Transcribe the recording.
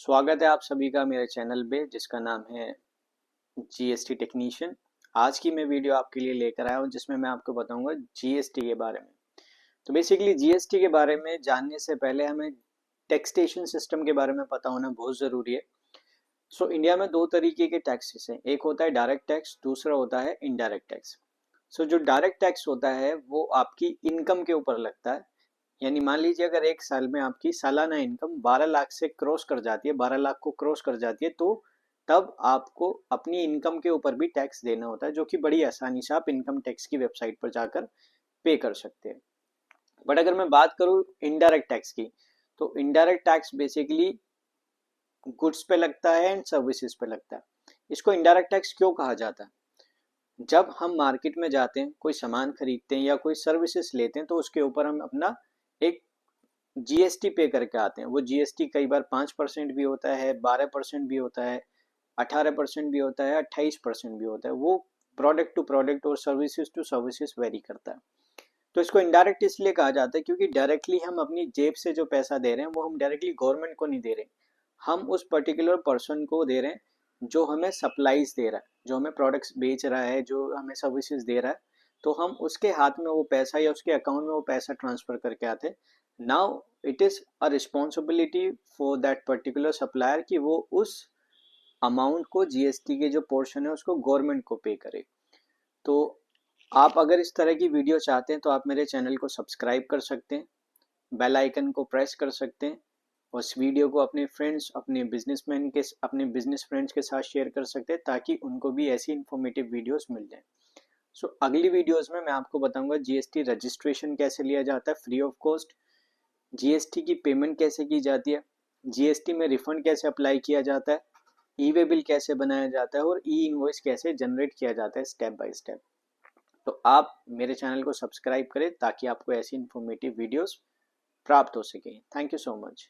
स्वागत है आप सभी का मेरे चैनल पे जिसका नाम है जीएसटी टेक्नीशियन। आज की मैं वीडियो आपके लिए लेकर आया हूँ जिसमें मैं आपको बताऊंगा जीएसटी के बारे में। तो बेसिकली जीएसटी के बारे में जानने से पहले हमें टैक्सेशन सिस्टम के बारे में पता होना बहुत ज़रूरी है। सो इंडिया में दो तरीके के टैक्सेस हैं, एक होता है डायरेक्ट टैक्स, दूसरा होता है इनडायरेक्ट टैक्स। सो जो डायरेक्ट टैक्स होता है वो आपकी इनकम के ऊपर लगता है। यानी मान लीजिए अगर एक साल में आपकी सालाना इनकम 12 लाख से क्रॉस कर जाती है, 12 लाख को क्रॉस कर जाती है, तो तब आपको अपनी इनकम के ऊपर भी टैक्स देना होता है, जो कि बड़ी आसानी से आप इनकम टैक्स की वेबसाइट पर जाकर पे कर सकते हैं। बट अगर मैं बात करूं इनडायरेक्ट टैक्स की, तो इनडायरेक्ट टैक्स बेसिकली गुड्स पे लगता है एंड सर्विसेज पे लगता है। इसको इनडायरेक्ट टैक्स क्यों कहा जाता है? जब हम मार्केट में जाते हैं, कोई सामान खरीदते हैं या कोई सर्विसेज लेते हैं, तो उसके ऊपर हम अपना एक जीएसटी पे करके आते हैं। वो जीएसटी कई बार 5% भी होता है, 12% भी होता है, 18% भी होता है, 28% भी होता है। वो प्रोडक्ट टू प्रोडक्ट और सर्विसेज टू सर्विसेज वेरी करता है। तो इसको इनडायरेक्ट इसलिए कहा जाता है क्योंकि डायरेक्टली हम अपनी जेब से जो पैसा दे रहे हैं वो हम डायरेक्टली गवर्नमेंट को नहीं दे रहे, हम उस पर्टिकुलर पर्सन को दे रहे हैं जो हमें सप्लाईज दे रहा है, जो हमें प्रोडक्ट्स बेच रहा है, जो हमें सर्विसेज दे रहा है। तो हम उसके हाथ में वो पैसा या उसके अकाउंट में वो पैसा ट्रांसफर करके आते हैं। Now it is a responsibility for that particular supplier कि वो उस अमाउंट को, जीएसटी के जो पोर्शन है उसको गवर्नमेंट को पे करे। तो आप अगर इस तरह की वीडियो चाहते हैं तो आप मेरे चैनल को सब्सक्राइब कर सकते हैं, बेल आइकन को प्रेस कर सकते हैं, और इस वीडियो को अपने फ्रेंड्स, अपने बिजनेस फ्रेंड्स के साथ शेयर कर सकते हैं ताकि उनको भी ऐसी इंफॉर्मेटिव वीडियोस मिल जाए। सो अगली वीडियोस में मैं आपको बताऊंगा जीएसटी रजिस्ट्रेशन कैसे लिया जाता है फ्री ऑफ कॉस्ट, जीएसटी की पेमेंट कैसे की जाती है, जीएसटी में रिफंड कैसे अप्लाई किया जाता है, ई वे बिल कैसे बनाया जाता है, और ई इनवॉइस कैसे जनरेट किया जाता है स्टेप बाय स्टेप। तो आप मेरे चैनल को सब्सक्राइब करें ताकि आपको ऐसी इंफॉर्मेटिव वीडियोस प्राप्त हो सके। Thank you so much.